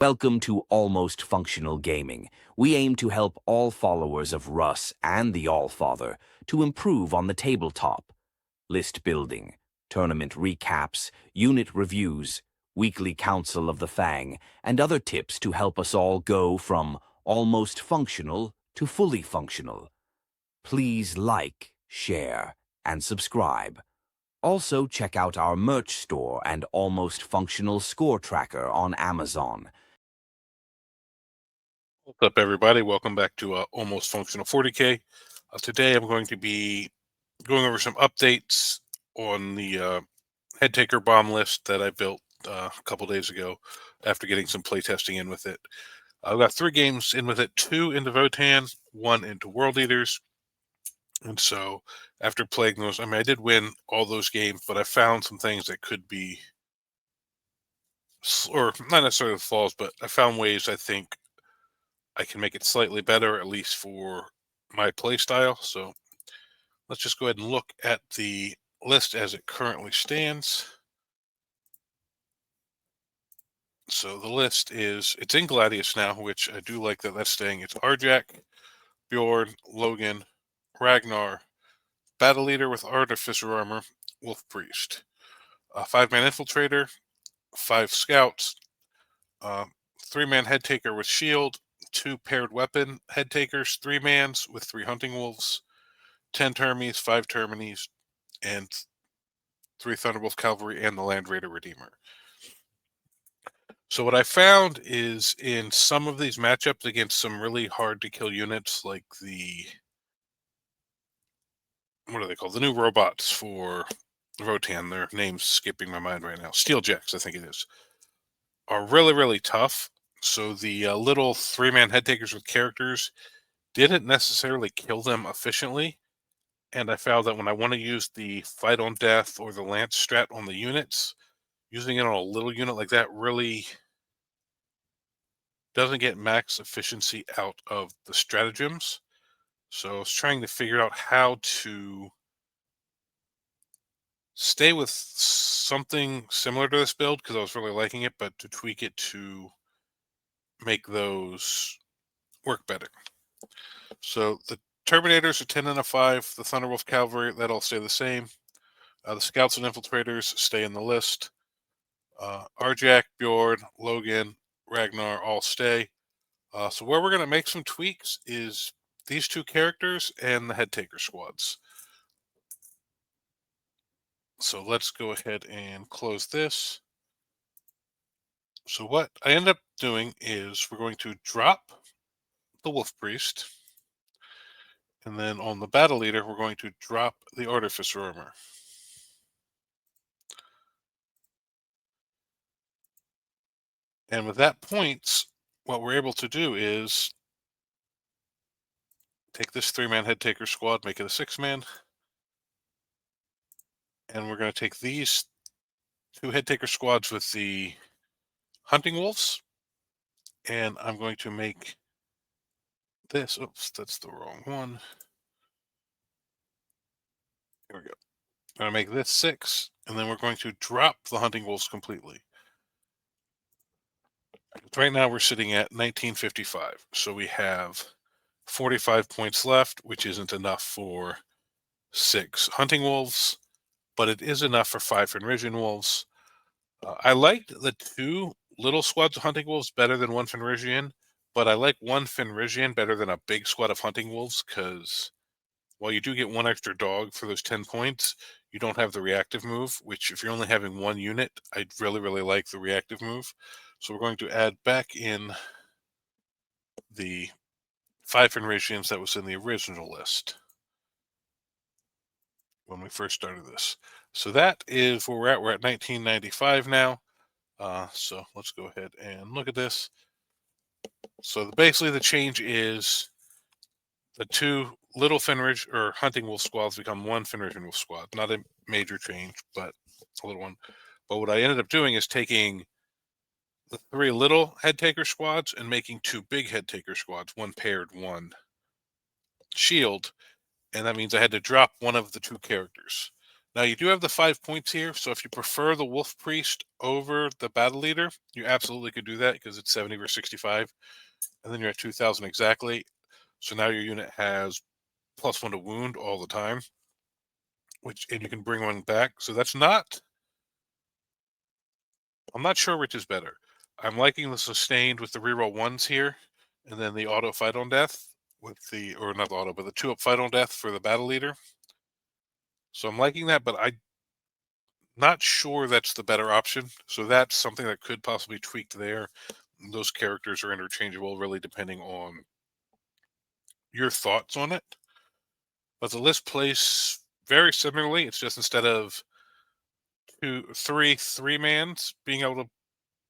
Welcome to Almost Functional Gaming. We aim to help all followers of Russ and the Allfather to improve on the tabletop. List building, tournament recaps, unit reviews, weekly council of the Fang, and other tips to help us all go from almost functional to fully functional. Please like, share, and subscribe. Also, check out our merch store and Almost Functional score tracker on Amazon. What's up, everybody? Welcome back to Almost Functional 40K. Today I'm going to be going over some updates on the Headtaker bomb list that I built a couple days ago after getting some playtesting in with it. I've got 3 games in with it, 2 into Votan, 1 into World Eaters. And so after playing those, I did win all those games, but I found some things that could be, or not necessarily flaws, but I found ways I think I can make it slightly better, at least for my play style. So let's just go ahead and look at the list as it currently stands. So the list it's in Gladius now, which I do like that that's staying. It's Arjak, Bjorn, Logan, Ragnar, Battle Leader with Artificer Armor, Wolf Priest, a 5-man Infiltrator, 5 Scouts, 3-man Headtaker with Shield, 2 paired weapon Headtakers, 3-mans with 3 Hunting Wolves, 10 Termies, 5 Terminies, and 3 Thunderwolf Cavalry and the Land Raider Redeemer. So what I found is in some of these matchups against some really hard to kill units like what are they called? The new robots for Rotan, their name's skipping my mind right now. Steeljacks, I think it is, are really, really tough. So the little 3-man Headtakers with characters didn't necessarily kill them efficiently. And I found that when I want to use the Fight on Death or the Lance strat on the units, using it on a little unit like that really doesn't get max efficiency out of the stratagems. So I was trying to figure out how to stay with something similar to this build because I was really liking it, but to tweak it to make those work better. So the Terminators are 10 and a 5. The Thunderwolf Cavalry, that'll stay the same. The Scouts and Infiltrators stay in the list. Arjak, Bjorn, Logan, Ragnar all stay. So where we're going to make some tweaks is these 2 characters and the Headtaker squads. So let's go ahead and close this. So what I end up doing is we're going to drop the Wolf Priest. And then on the Battle Leader, we're going to drop the Artificer Armor. And with that points, what we're able to do is take this 3-man Headtaker squad, make it a 6-man. And we're going to take these 2 Headtaker squads with the Hunting Wolves. And I'm going to make this, oops, that's the wrong one. Here we go. I'm going to make this 6, and then we're going to drop the Hunting Wolves completely. Right now we're sitting at 1955, so we have 45 points left, which isn't enough for 6 Hunting Wolves, but it is enough for 5 Fenrisian Wolves. I liked the 2 little squads of Hunting Wolves better than 1 Fenrisian, but I like 1 Fenrisian better than a big squad of Hunting Wolves, because while you do get 1 extra dog for those 10 points, you don't have the reactive move, which if you're only having 1 unit, I'd really, really like the reactive move. So we're going to add back in the 5 Fenrisians that was in the original list when we first started this. So that is where we're at. We're at 1995 now. So let's go ahead and look at this. So basically the change is the 2 little Fenrir or Hunting Wolf squads become 1 Fenrisian Wolf squad. Not a major change, but a little one. But what I ended up doing is taking the 3 little Headtaker squads and making 2 big Headtaker squads, 1 paired, 1 shield. And that means I had to drop one of the 2 characters. Now you do have the 5 points here, so if you prefer the Wolf Priest over the Battle Leader, you absolutely could do that because it's 70 versus 65, and then you're at 2,000 exactly. So now your unit has +1 to wound all the time, and you can bring one back. So that's not. I'm not sure which is better. I'm liking the sustained with the reroll ones here, and then the auto fight on death or not the auto, but the 2-up fight on death for the Battle Leader. So I'm liking that, but I'm not sure that's the better option. So that's something that could possibly be tweaked there. Those characters are interchangeable, really depending on your thoughts on it. But the list plays very similarly. It's just instead of three-mans being able to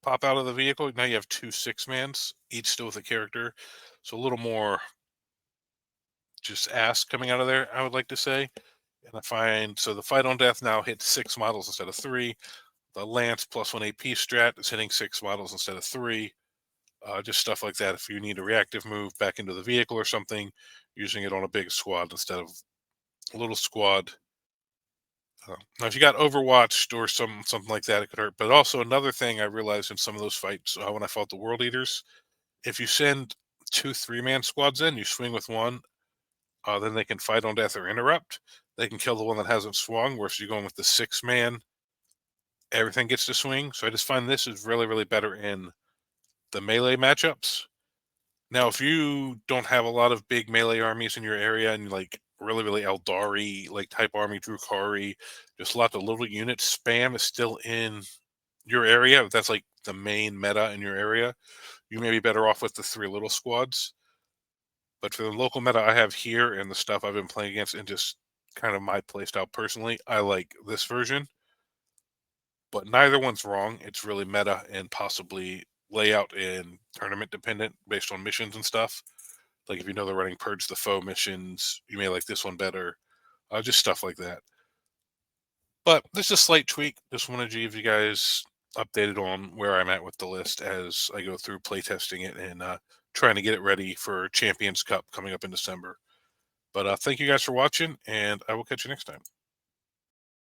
pop out of the vehicle, now you have 2 6-mans, each still with a character. So a little more just ass coming out of there, I would like to say. And I find so the fight on death now hits 6 models instead of 3. The Lance +1 AP strat is hitting 6 models instead of 3. Just stuff like that. If you need a reactive move back into the vehicle or something, using it on a big squad instead of a little squad. Now, if you got Overwatched or something like that, it could hurt. But also another thing I realized in some of those fights when I fought the World Eaters, if you send 2 3-man squads in, you swing with one, then they can fight on death or interrupt. They can kill the one that hasn't swung. Whereas if you're going with the 6-man, everything gets to swing. So I just find this is really, really better in the melee matchups. Now, if you don't have a lot of big melee armies in your area and like really, really Eldari like type army, Drukhari, just a lot of little units, spam is still in your area. If that's like the main meta in your area, you may be better off with the 3 little squads. But for the local meta I have here and the stuff I've been playing against and just kind of my playstyle personally, I like this version. But neither one's wrong. It's really meta and possibly layout and tournament dependent based on missions and stuff. Like if you know they're running Purge the Foe missions, you may like this one better. Just stuff like that. But this is a slight tweak. Just wanted to give you guys updated on where I'm at with the list as I go through playtesting it and trying to get it ready for Champions Cup coming up in December. But thank you guys for watching, and I will catch you next time.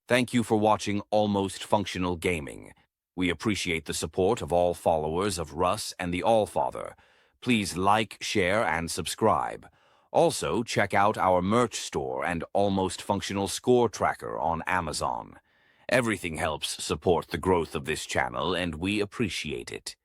Thank you for watching Almost Functional Gaming. We appreciate the support of all followers of Russ and the Allfather. Please like, share, and subscribe. Also, check out our merch store and Almost Functional Score Tracker on Amazon. Everything helps support the growth of this channel, and we appreciate it.